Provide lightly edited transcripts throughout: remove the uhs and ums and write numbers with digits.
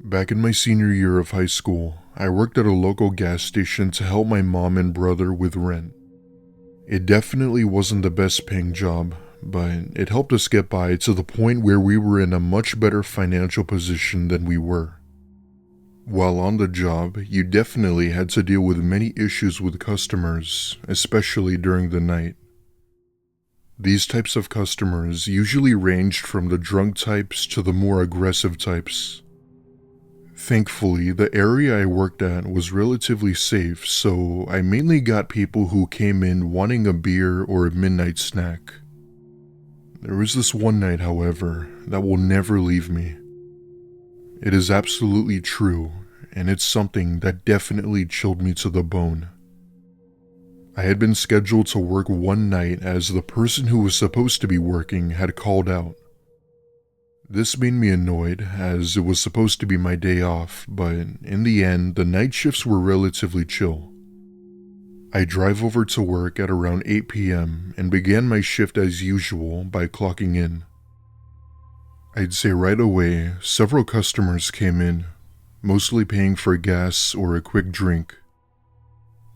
Back in my senior year of high school, I worked at a local gas station to help my mom and brother with rent. It definitely wasn't the best paying job, but it helped us get by to the point where we were in a much better financial position than we were. While on the job, you definitely had to deal with many issues with customers, especially during the night. These types of customers usually ranged from the drunk types to the more aggressive types. Thankfully, the area I worked at was relatively safe, so I mainly got people who came in wanting a beer or a midnight snack. There was this one night, however, that will never leave me. It is absolutely true, and it's something that definitely chilled me to the bone. I had been scheduled to work one night as the person who was supposed to be working had called out. This made me annoyed as it was supposed to be my day off, but in the end, the night shifts were relatively chill. I drive over to work at around 8 p.m. and began my shift as usual by clocking in. I'd say right away, several customers came in, mostly paying for gas or a quick drink.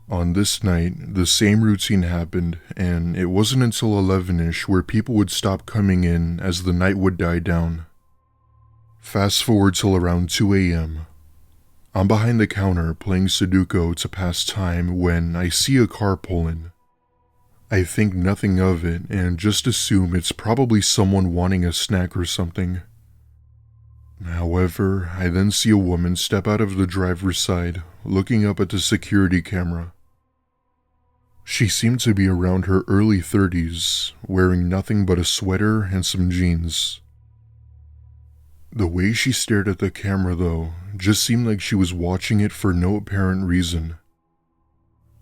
On this night, the same routine happened, and it wasn't until 11ish where people would stop coming in as the night would die down. Fast forward till around 2 a.m. I'm behind the counter playing Sudoku to pass time when I see a car pull in. I think nothing of it and just assume it's probably someone wanting a snack or something. However, I then see a woman step out of the driver's side, looking up at the security camera. She seemed to be around her early 30s, wearing nothing but a sweater and some jeans. The way she stared at the camera, though, just seemed like she was watching it for no apparent reason.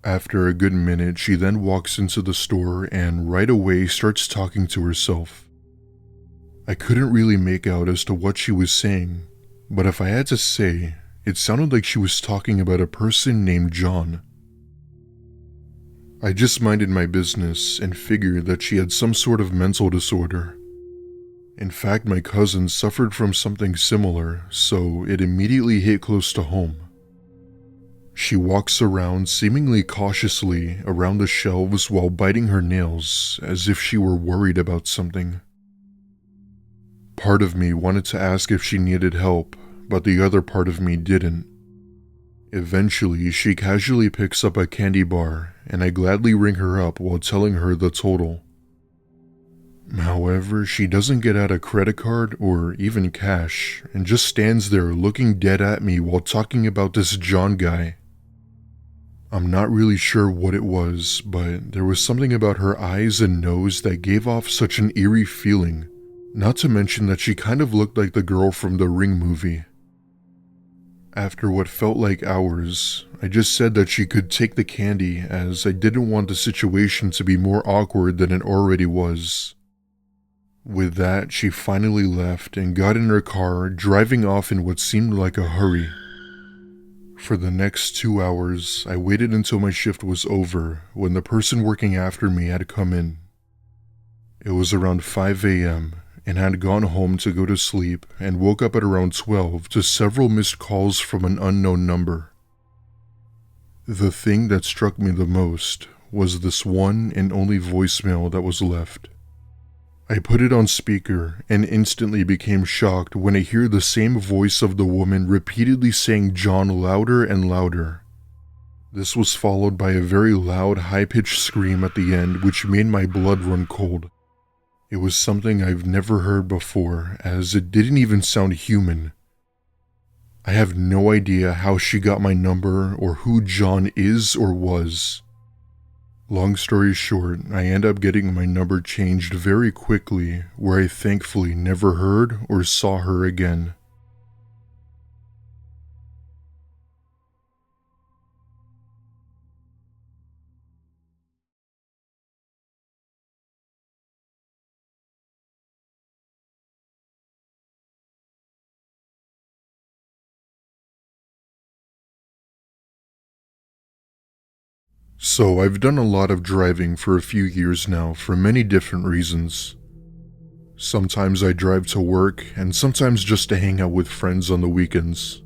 After a good minute, she then walks into the store and right away starts talking to herself. I couldn't really make out as to what she was saying, but if I had to say, it sounded like she was talking about a person named John. I just minded my business and figured that she had some sort of mental disorder. In fact, my cousin suffered from something similar, so it immediately hit close to home. She walks around seemingly cautiously around the shelves while biting her nails as if she were worried about something. Part of me wanted to ask if she needed help, but the other part of me didn't. Eventually, she casually picks up a candy bar, and I gladly ring her up while telling her the total. However, she doesn't get out a credit card or even cash, and just stands there looking dead at me while talking about this John guy. I'm not really sure what it was, but there was something about her eyes and nose that gave off such an eerie feeling, not to mention that she kind of looked like the girl from the Ring movie. After what felt like hours, I just said that she could take the candy as I didn't want the situation to be more awkward than it already was. With that, she finally left and got in her car, driving off in what seemed like a hurry. For the next 2 hours, I waited until my shift was over when the person working after me had come in. It was around 5 a.m. and had gone home to go to sleep and woke up at around 12 to several missed calls from an unknown number. The thing that struck me the most was this one and only voicemail that was left. I put it on speaker and instantly became shocked when I hear the same voice of the woman repeatedly saying John louder and louder. This was followed by a very loud, high-pitched scream at the end, which made my blood run cold. It was something I've never heard before, as it didn't even sound human. I have no idea how she got my number or who John is or was. Long story short, I end up getting my number changed very quickly, where I thankfully never heard or saw her again. So I've done a lot of driving for a few years now for many different reasons. Sometimes I drive to work, and sometimes just to hang out with friends on the weekends.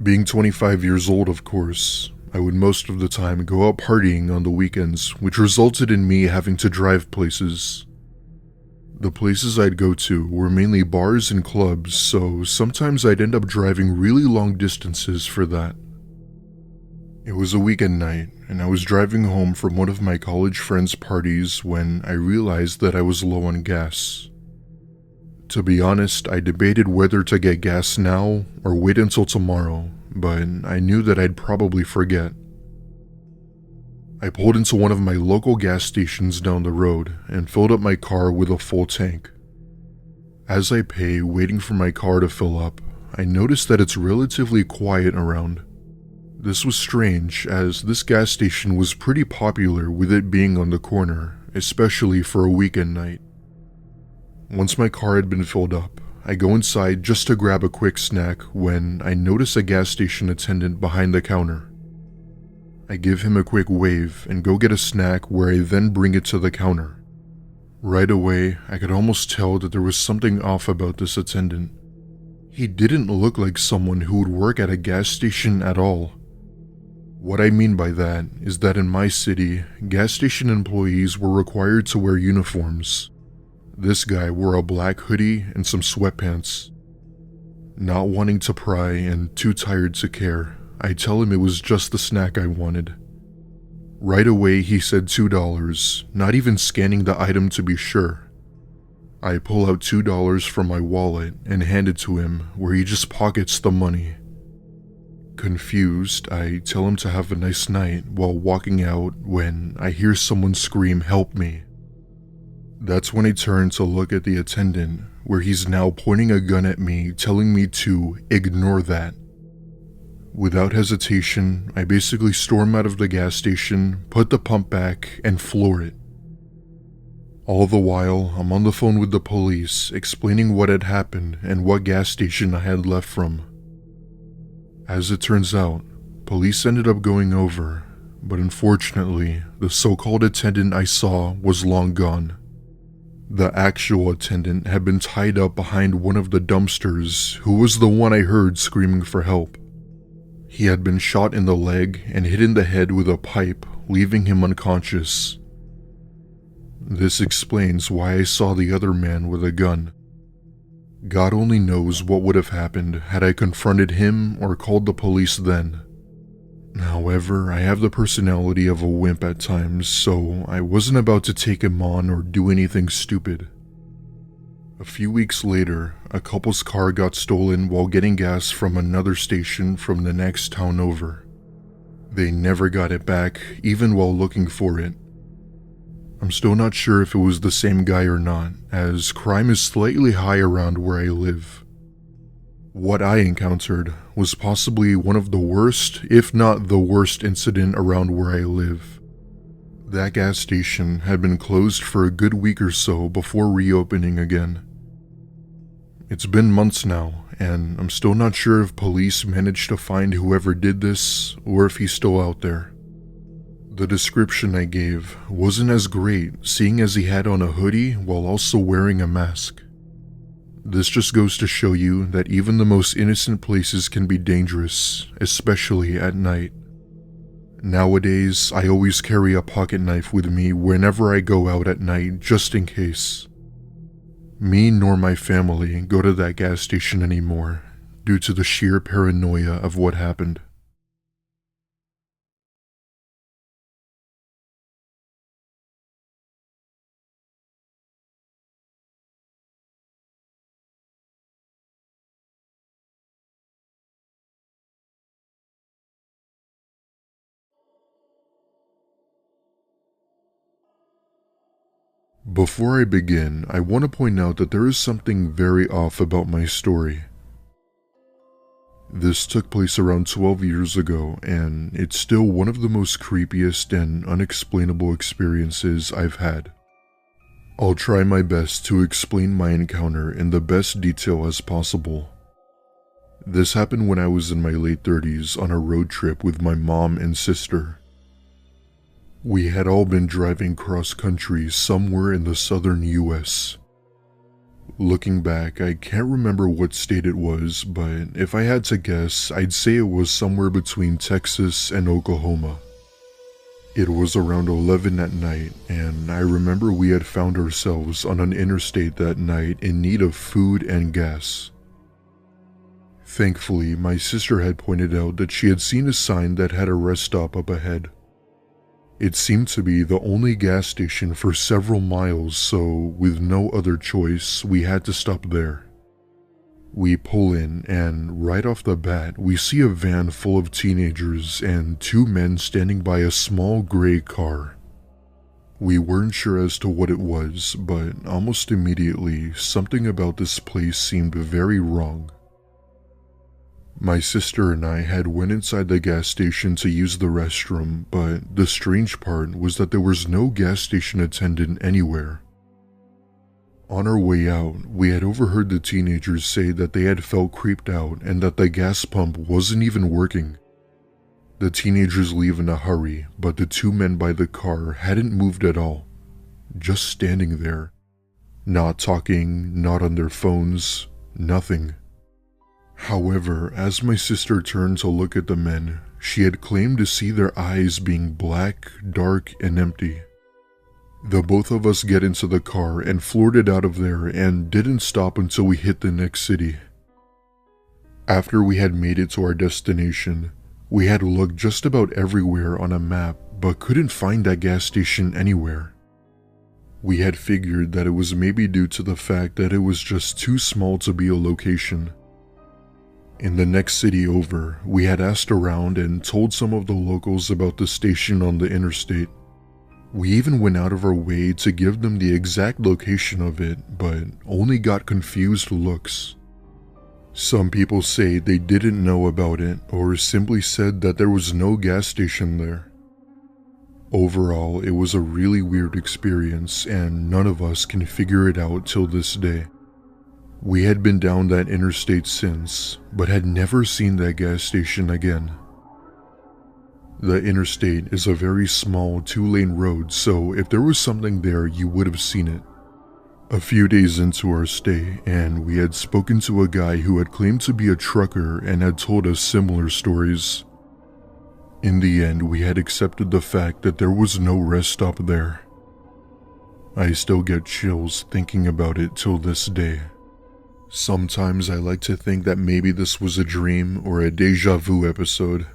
Being 25 years old, of course, I would most of the time go out partying on the weekends, which resulted in me having to drive places. The places I'd go to were mainly bars and clubs, so sometimes I'd end up driving really long distances for that. It was a weekend night, and I was driving home from one of my college friends' parties when I realized that I was low on gas. To be honest, I debated whether to get gas now or wait until tomorrow, but I knew that I'd probably forget. I pulled into one of my local gas stations down the road and filled up my car with a full tank. As I pay, waiting for my car to fill up, I noticed that it's relatively quiet around. This was strange, as this gas station was pretty popular with it being on the corner, especially for a weekend night. Once my car had been filled up, I go inside just to grab a quick snack when I notice a gas station attendant behind the counter. I give him a quick wave and go get a snack where I then bring it to the counter. Right away, I could almost tell that there was something off about this attendant. He didn't look like someone who would work at a gas station at all. What I mean by that is that in my city, gas station employees were required to wear uniforms. This guy wore a black hoodie and some sweatpants. Not wanting to pry and too tired to care, I tell him it was just the snack I wanted. Right away he said $2, not even scanning the item to be sure. I pull out $2 from my wallet and hand it to him, where he just pockets the money. Confused, I tell him to have a nice night while walking out when I hear someone scream, "Help me." That's when I turn to look at the attendant, where he's now pointing a gun at me, telling me to ignore that. Without hesitation, I basically storm out of the gas station, put the pump back, and floor it. All the while, I'm on the phone with the police, explaining what had happened and what gas station I had left from. As it turns out, police ended up going over, but unfortunately, the so-called attendant I saw was long gone. The actual attendant had been tied up behind one of the dumpsters, who was the one I heard screaming for help. He had been shot in the leg and hit in the head with a pipe, leaving him unconscious. This explains why I saw the other man with a gun. God only knows what would have happened had I confronted him or called the police then. However, I have the personality of a wimp at times, so I wasn't about to take him on or do anything stupid. A few weeks later, a couple's car got stolen while getting gas from another station from the next town over. They never got it back, even while looking for it. I'm still not sure if it was the same guy or not, as crime is slightly high around where I live. What I encountered was possibly one of the worst, if not the worst incident around where I live. That gas station had been closed for a good week or so before reopening again. It's been months now, and I'm still not sure if police managed to find whoever did this or if he's still out there. The description I gave wasn't as great, seeing as he had on a hoodie while also wearing a mask. This just goes to show you that even the most innocent places can be dangerous, especially at night. Nowadays, I always carry a pocket knife with me whenever I go out at night, just in case. Me nor my family go to that gas station anymore, due to the sheer paranoia of what happened. Before I begin, I want to point out that there is something very off about my story. This took place around 12 years ago, and it's still one of the most creepiest and unexplainable experiences I've had. I'll try my best to explain my encounter in the best detail as possible. This happened when I was in my late 30s on a road trip with my mom and sister. We had all been driving cross-country somewhere in the southern US. Looking back, I can't remember what state it was, but if I had to guess, I'd say it was somewhere between Texas and Oklahoma. It was around 11 at night, and I remember we had found ourselves on an interstate that night in need of food and gas. Thankfully, my sister had pointed out that she had seen a sign that had a rest stop up ahead. It seemed to be the only gas station for several miles, so with no other choice, we had to stop there. We pull in, and right off the bat, we see a van full of teenagers and two men standing by a small gray car. We weren't sure as to what it was, but almost immediately, something about this place seemed very wrong. My sister and I had went inside the gas station to use the restroom, but the strange part was that there was no gas station attendant anywhere. On our way out, we had overheard the teenagers say that they had felt creeped out and that the gas pump wasn't even working. The teenagers leave in a hurry, but the two men by the car hadn't moved at all, just standing there. Not talking, not on their phones, nothing. However, as my sister turned to look at the men, she had claimed to see their eyes being black, dark, and empty. The both of us get into the car and floored it out of there and didn't stop until we hit the next city. After we had made it to our destination, we had looked just about everywhere on a map but couldn't find that gas station anywhere. We had figured that it was maybe due to the fact that it was just too small to be a location. In the next city over, we had asked around and told some of the locals about the station on the interstate. We even went out of our way to give them the exact location of it, but only got confused looks. Some people say they didn't know about it or simply said that there was no gas station there. Overall, it was a really weird experience and none of us can figure it out till this day. We had been down that interstate since, but had never seen that gas station again. The interstate is a very small 2-lane road, so if there was something there, you would have seen it. A few days into our stay, and we had spoken to a guy who had claimed to be a trucker and had told us similar stories. In the end, we had accepted the fact that there was no rest stop there. I still get chills thinking about it till this day. Sometimes I like to think that maybe this was a dream or a deja vu episode.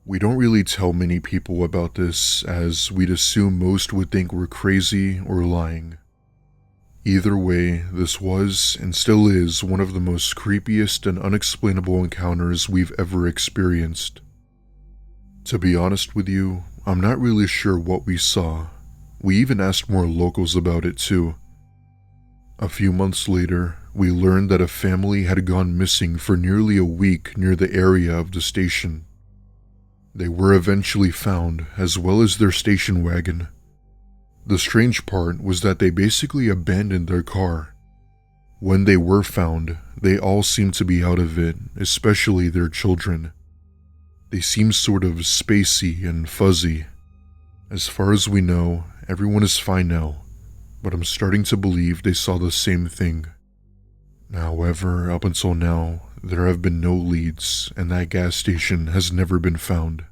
We don't really tell many people about this, as we'd assume most would think we're crazy or lying. Either way, this was and still is one of the most creepiest and unexplainable encounters we've ever experienced. To be honest with you, I'm not really sure what we saw. We even asked more locals about it too. A few months later, we learned that a family had gone missing for nearly a week near the area of the station. They were eventually found, as well as their station wagon. The strange part was that they basically abandoned their car. When they were found, they all seemed to be out of it, especially their children. They seemed sort of spacey and fuzzy. As far as we know, everyone is fine now, but I'm starting to believe they saw the same thing. However, up until now, there have been no leads, and that gas station has never been found.